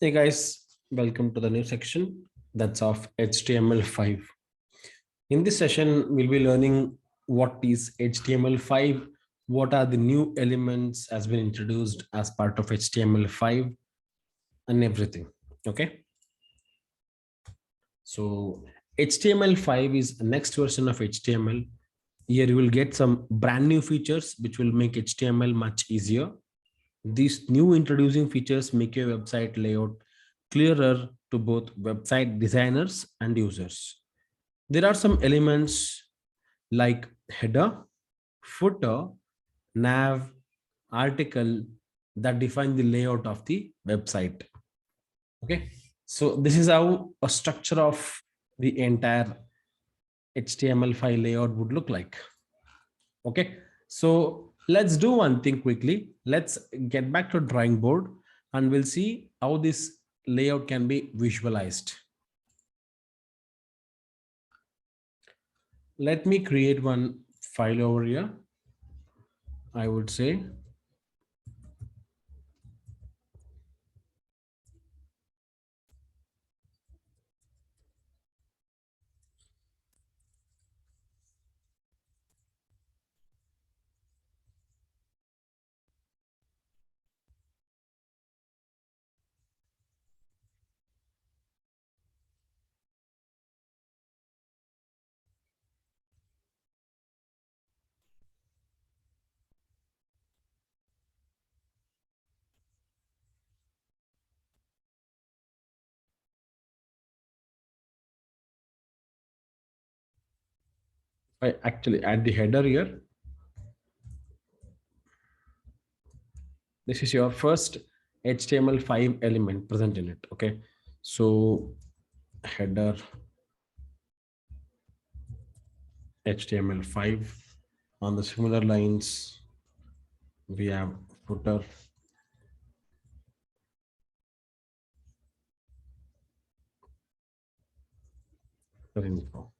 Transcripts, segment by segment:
Hey guys, welcome to the new section that's of HTML5. In this session, we'll be learning what is HTML5, what are the new elements has been introduced as part of HTML5 and everything. Okay, so HTML5 is the next version of HTML. Here you will get some brand new features which will make HTML much easier. These new introducing features make your website layout clearer to both website designers and users. There are some elements like header, footer, nav, article that define the layout of the website. Okay, so this is how a structure of the entire HTML file layout would look like. Okay, so let's do one thing quickly. Let's get back to drawing board and we'll see how this layout can be visualized. Let me create one file over here. I would say I actually add the header here. This is your first HTML5 element present in it. Okay, so header HTML5. On the similar lines, we have footer, info.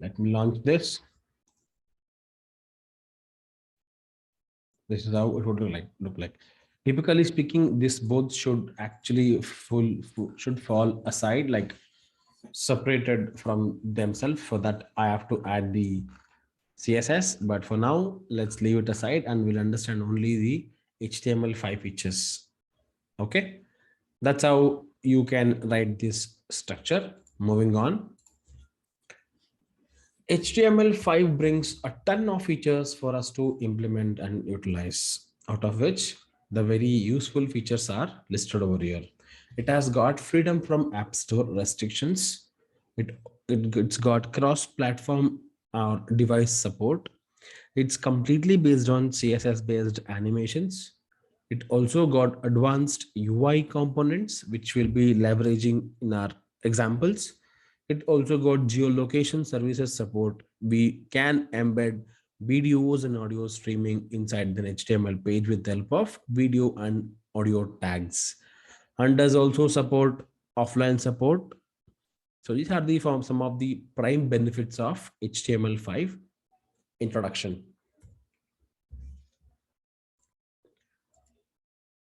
Let me launch this. This is how it would look like. Typically speaking, this both should actually should fall aside, like separated from themselves. For that, I have to add the CSS. But for now, let's leave it aside and we'll understand only the HTML5 features. Okay, that's how you can write this structure. Moving on. HTML5 brings a ton of features for us to implement and utilize, out of which the very useful features are listed over here. It has got freedom from App Store restrictions. It's got cross-platform device support. It's completely based on CSS-based animations. It also got advanced UI components, which we'll be leveraging in our examples. It also got geolocation services support. We can embed videos and audio streaming inside the HTML page with the help of video and audio tags. And does also support offline support. So these are the some of the prime benefits of HTML5 introduction.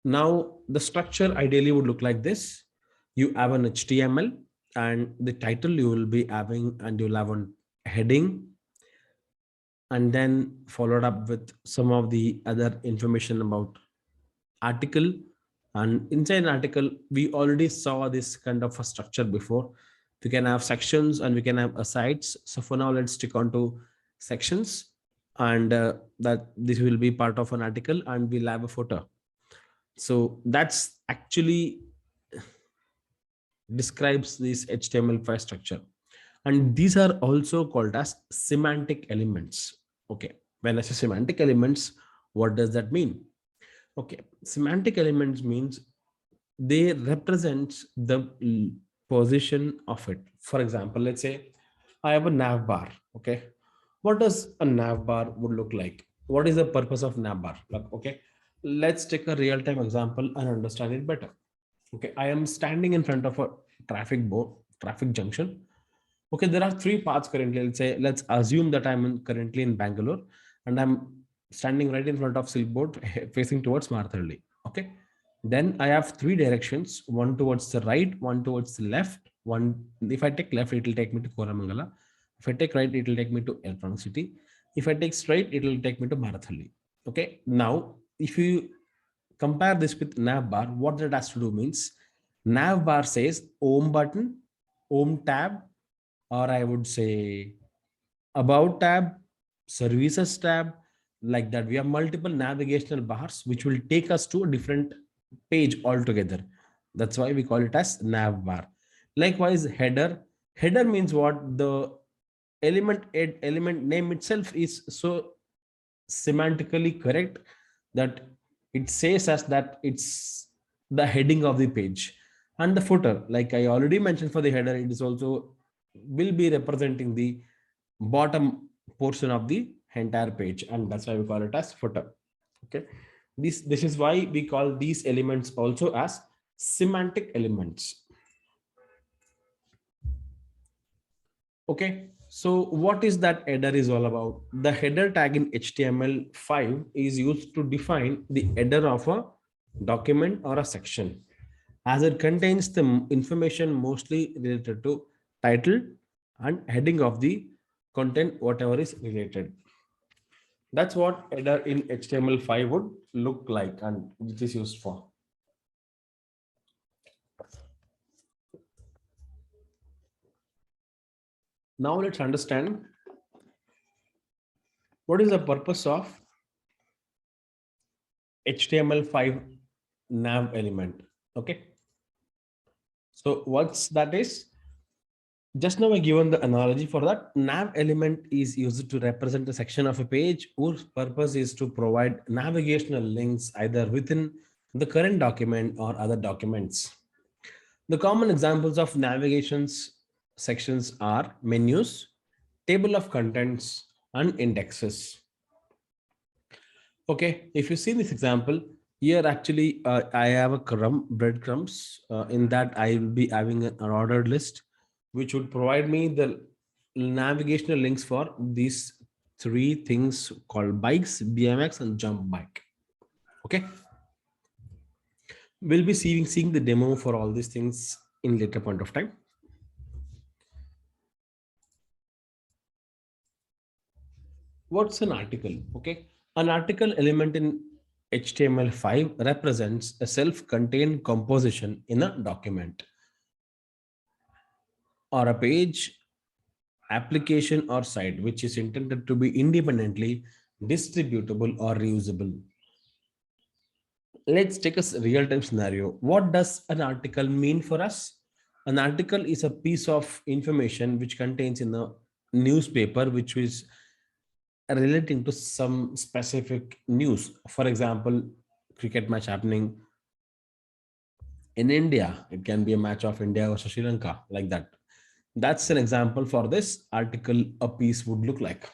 Now, the structure ideally would look like this. You have an HTML and the title you will be having, and you'll have a heading, and then followed up with some of the other information about article. And inside an article, we already saw this kind of a structure before. We can have sections and we can have asides. So for now, let's stick on to sections, and that this will be part of an article and we'll have a footer. So that's actually describes this HTML5 structure. And these are also called as semantic elements. Okay, when I say semantic elements, what does that mean? Okay, semantic elements means they represent the position of it. For example, let's say I have a nav bar. Okay, what does a nav bar would look like? What is the purpose of nav bar? Like, okay, let's take a real-time example and understand it better. Okay, I am standing in front of a traffic junction. Okay, there are three paths currently. Let's assume that currently in Bangalore and I'm standing right in front of Silk Board facing towards Marthalli. Okay, Then I have three directions, one towards the right, one towards the left. One, if I take left, it will take me to Koramangala. If I take right, it will take me to Electronic City. If I take straight, it will take me to Marathali. Okay. Now, if you compare this with nav bar, what that has to do means nav bar says home button, home tab, or I would say about tab, services tab, like that. We have multiple navigational bars which will take us to a different page altogether. That's why we call it as nav bar. Likewise, header means what? The element name itself is so semantically correct that it says us that it's the heading of the page. And the footer, like I already mentioned, for the header, it is also will be representing the bottom portion of the entire page, and that's why we call it as footer. Okay, this is why we call these elements also as semantic elements. Okay, so what is that header is all about? The header tag in HTML5 is used to define the header of a document or a section, as it contains the information mostly related to title and heading of the content, whatever is related. That's what header in HTML5 would look like and which is used for. Now let's understand what is the purpose of HTML5 nav element. Okay. So what's that is? Just now I given the analogy for that. Nav element is used to represent a section of a page whose purpose is to provide navigational links either within the current document or other documents. The common examples of navigations sections are menus, table of contents, and indexes. Okay, if you see this example, here actually I have a breadcrumbs. In that I will be having an ordered list, which would provide me the navigational links for these three things called bikes, BMX, and jump bike. Okay, we'll be seeing the demo for all these things in later point of time. What's an article? Okay, an article element in HTML5 represents a self-contained composition in a document or a page, application, or site which is intended to be independently distributable or reusable. Let's take a real-time scenario. What does an article mean for us? An article is a piece of information which contains in a newspaper which is relating to some specific news. For example, cricket match happening in India. It can be a match of India versus Sri Lanka, like that. That's an example for this article a piece would look like.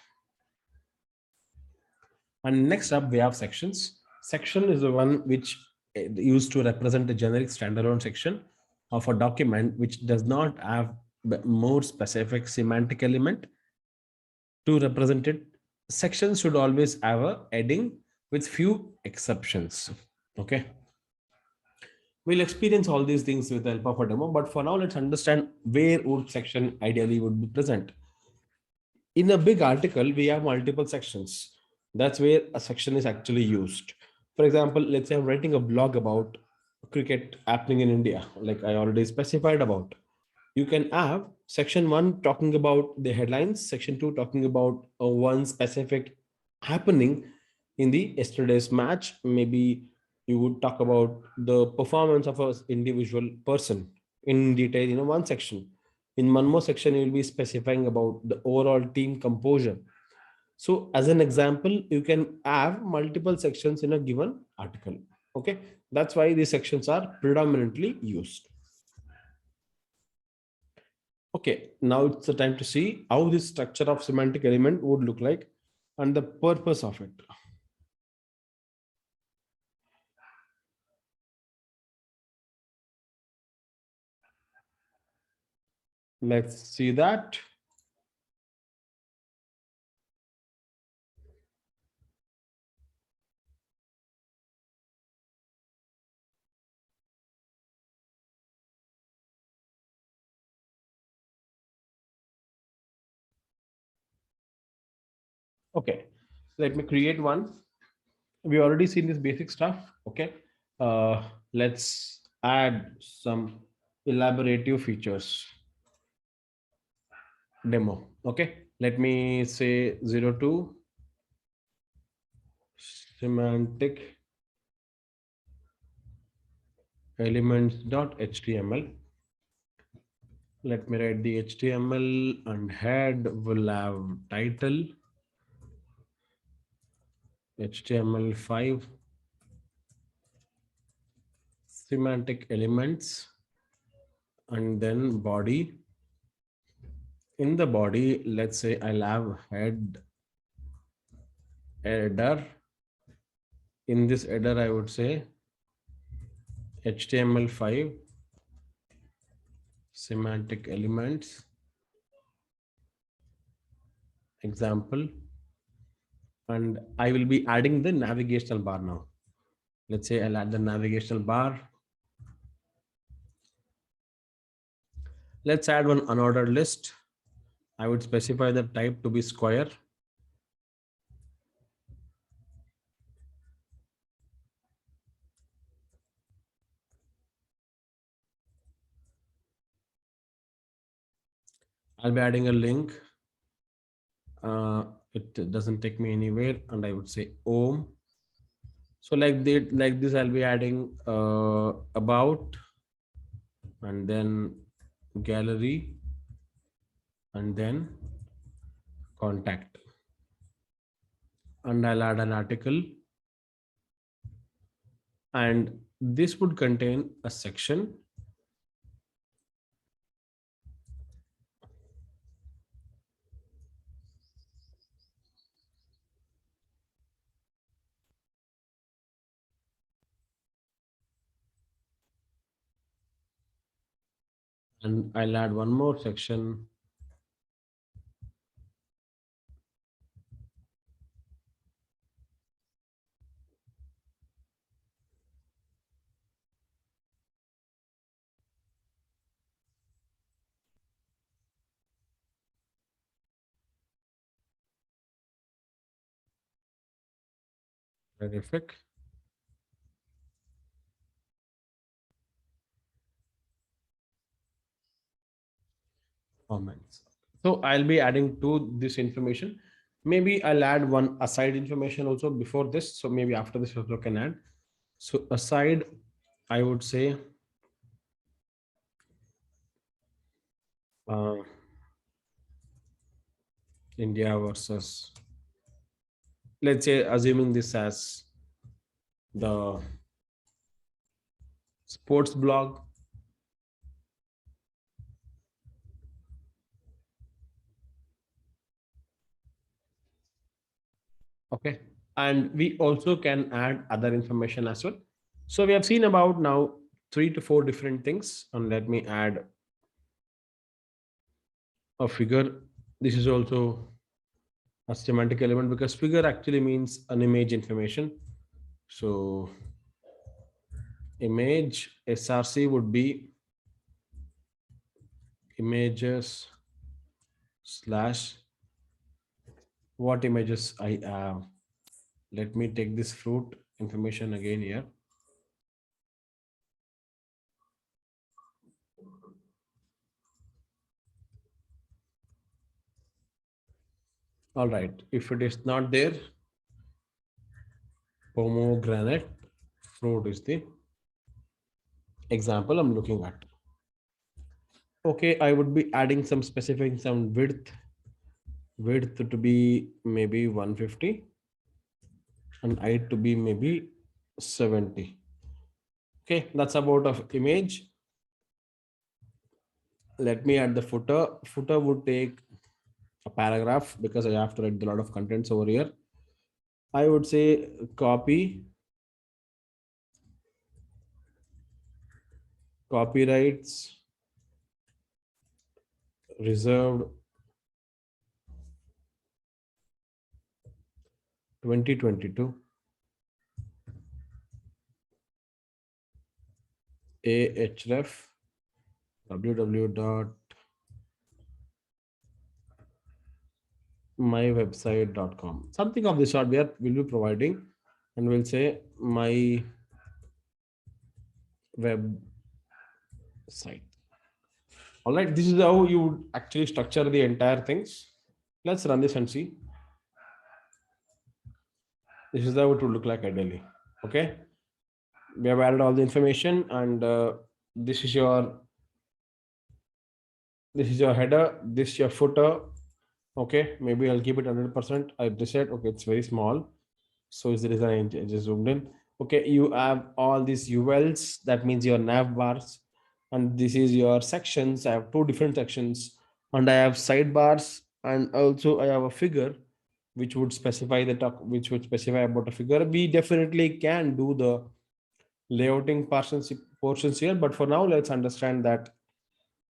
And next up, we have sections. Section is the one which used to represent a generic standalone section of a document which does not have more specific semantic element to represent it. Sections should always have a heading with few exceptions. Okay. We'll experience all these things with the help of a demo, but for now, let's understand where would section ideally would be present. In a big article, we have multiple sections. That's where a section is actually used. For example, let's say I'm writing a blog about cricket happening in India, like I already specified about. You can have section one talking about the headlines, section two talking about one specific happening in the yesterday's match. Maybe you would talk about the performance of an individual person in detail in one section. In one more section, you will be specifying about the overall team composure. So as an example, you can have multiple sections in a given article. Okay, that's why these sections are predominantly used. Okay, now it's the time to see how this structure of semantic element would look like and the purpose of it. Let's see that. Okay, let me create one. We already seen this basic stuff. Okay, let's add some elaborative features demo. Okay, let me say 02 semantic elements.html. Let me write the HTML, and head will have title HTML5 semantic elements, and then body. In the body, let's say I'll have head header. In this header, I would say HTML5 semantic elements example, and I will be adding the navigational bar now. Let's say I'll add the navigational bar. Let's add one unordered list. I would specify the type to be square. I'll be adding a link. It doesn't take me anywhere, and I would say Om. So like this, I'll be adding about, and then gallery, and then contact, and I'll add an article, and this would contain a section, and I'll add one more section. Terrific. Comments. So I'll be adding to this information. Maybe I'll add one aside information also before this. So maybe after this also can add. So aside, I would say uh, India versus, let's say, assuming this as the sports blog. Okay. And we also can add other information as well. So we have seen about now 3 to 4 different things. And let me add a figure. This is also a semantic element because figure actually means an image information. So image src would be images slash what images I have. Let me take this fruit information again here. All right, if it is not there, pomegranate fruit is the example I'm looking at. Okay, I would be adding some specific, some width to be maybe 150 and height to be maybe 70. Okay, that's about of image. Let me add the footer. Footer would take a paragraph because I have to write a lot of contents over here. I would say copyrights reserved 2022 ahref www mywebsite.com, something of this sort we will be providing, and we'll say my website. All right, this is how you would actually structure the entire things. Let's run this and see. This is how it would look like ideally. Okay, we have added all the information, and this is your this is your header, this is your footer. Okay, maybe I'll keep it 100%. I reset. Okay, it's very small, so is the design. I just zoomed in. Okay, you have all these ULs, that means your nav bars, and this is your sections. I have two different sections, and I have sidebars, and also I have a figure which would specify the talk, which would specify about a figure. We definitely can do the layouting portions here, but for now let's understand that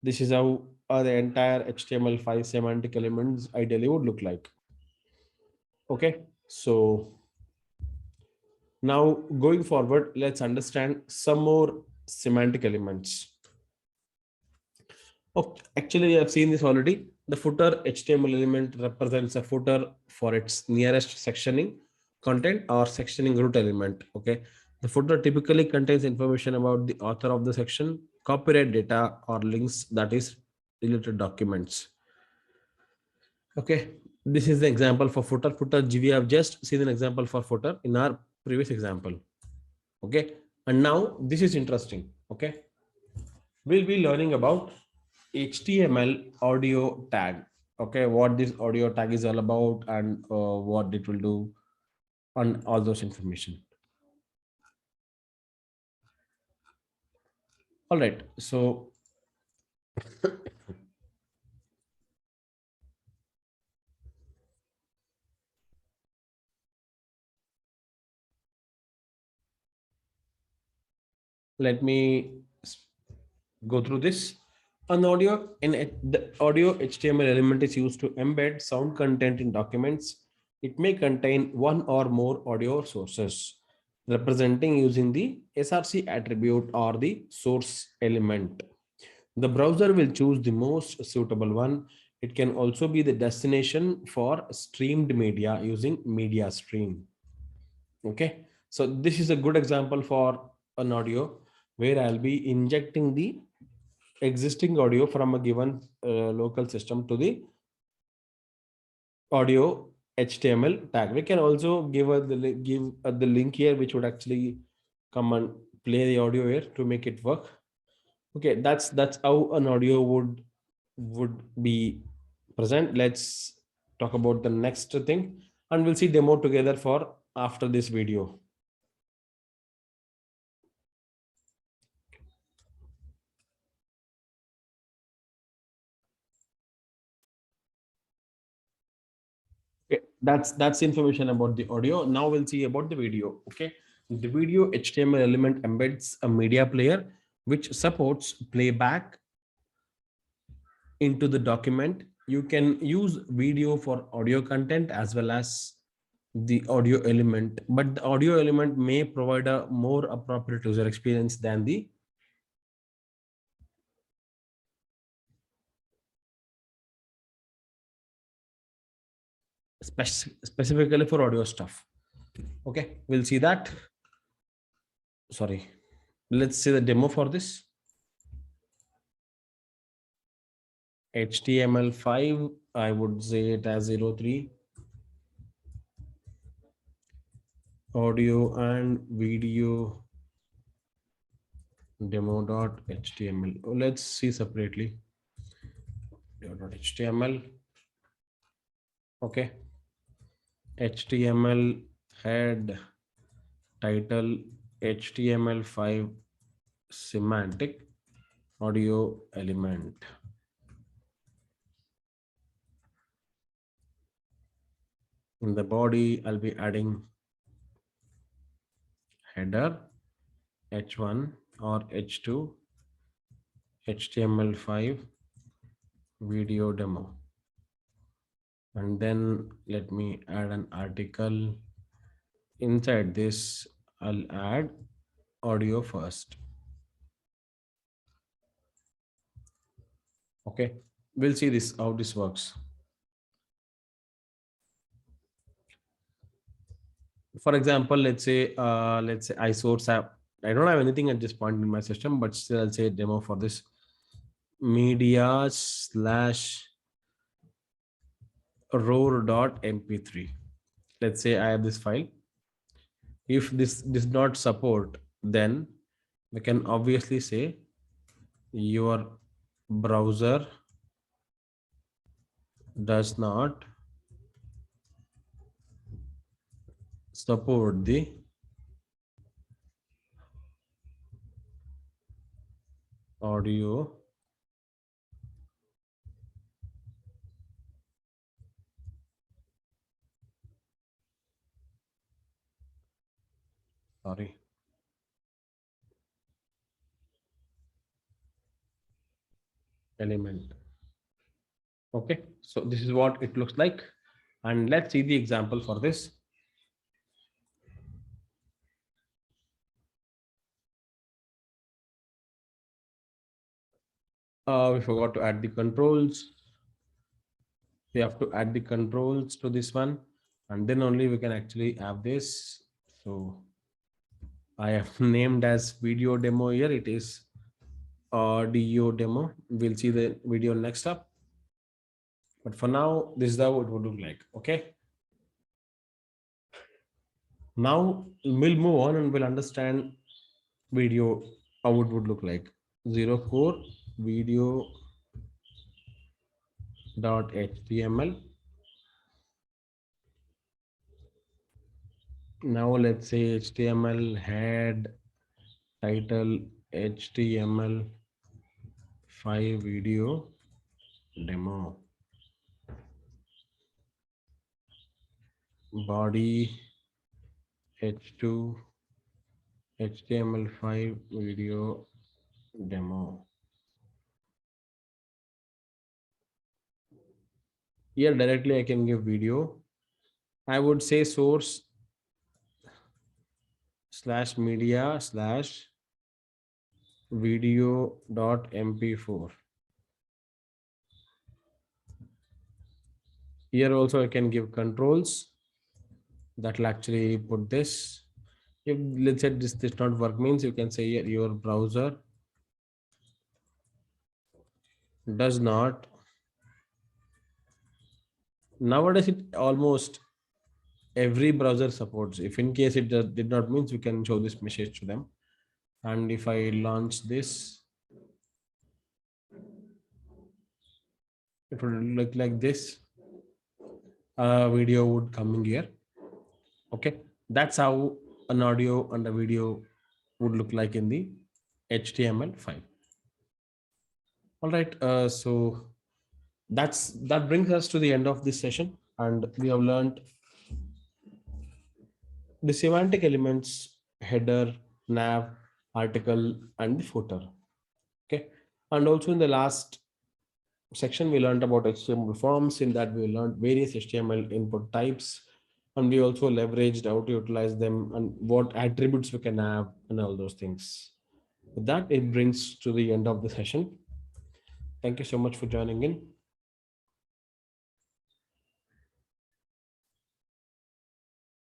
this is how the entire HTML5 semantic elements ideally would look like. Okay, so now going forward, let's understand some more semantic elements. Oh, actually, I've seen this already. The footer HTML element represents a footer for its nearest sectioning content or sectioning root element. Okay. The footer typically contains information about the author of the section, copyright data, or links, that is related documents. Okay. This is the example for footer. Footer, we have just seen an example for footer in our previous example. Okay. And now this is interesting. Okay. We'll be learning about HTML audio tag. Okay, what this audio tag is all about, and what it will do, and all those information. All right, so let me go through this. An audio in the audio HTML element is used to embed sound content in documents. It may contain one or more audio sources, representing using the src attribute or the source element. The browser will choose the most suitable one. It can also be the destination for streamed media using media stream. Okay, so this is a good example for an audio where I'll be injecting the existing audio from a given local system to the audio HTML tag. We can also give the link here, which would actually come and play the audio here to make it work. Okay, that's how an audio would be present. Let's talk about the next thing, and we'll see demo together for after this video. Okay, that's information about the audio. Now we'll see about the video. Okay, the video HTML element embeds a media player which supports playback into the document. You can use video for audio content as well as the audio element, but the audio element may provide a more appropriate user experience than the specifically for audio stuff. Okay, we'll see that. Sorry, let's see the demo for this. HTML5, I would say it as 03 audio and video demo.html. Let's see separately. .html. Okay. HTML head title HTML5 semantic audio element. In the body, I'll be adding header h1 or h2 HTML5 video demo, and then let me add an article. Inside this, I'll add audio first. Okay, we'll see this how this works. For example, let's say I source app. I don't have anything at this point in my system, but still I'll say demo for this media slash roar.mp3. Let's say I have this file. If this does not support, then we can obviously say your browser does not support the audio sorry element. Okay, so this is what it looks like, and let's see the example for this. We forgot to add the controls. We have to add the controls to this one, and then only we can actually have this. So I have named as video demo here. It is audio demo. We'll see the video next up. But for now, this is how it would look like. Okay. Now we'll move on and we'll understand video how it would look like. Zero core video dot html. Now let's say html head title html5 video demo body h2 html5 video demo. Here directly I can give video. I would say source slash media slash video dot mp4. Here also I can give controls that will actually put this. If let's say this does not work, means you can say here your browser does not. Nowadays it almost every browser supports. If in case it did not, means we can show this message to them. And if I launch this, it would look like this. Video would come in here. Okay, that's how an audio and a video would look like in the HTML5. All right, so that brings us to the end of this session, and we have learned the semantic elements: header, nav, article, and the footer. Okay, and also in the last section we learned about HTML forms. In that we learned various HTML input types, and we also leveraged how to utilize them and what attributes we can have and all those things. With that, it brings to the end of the session. Thank you so much for joining in.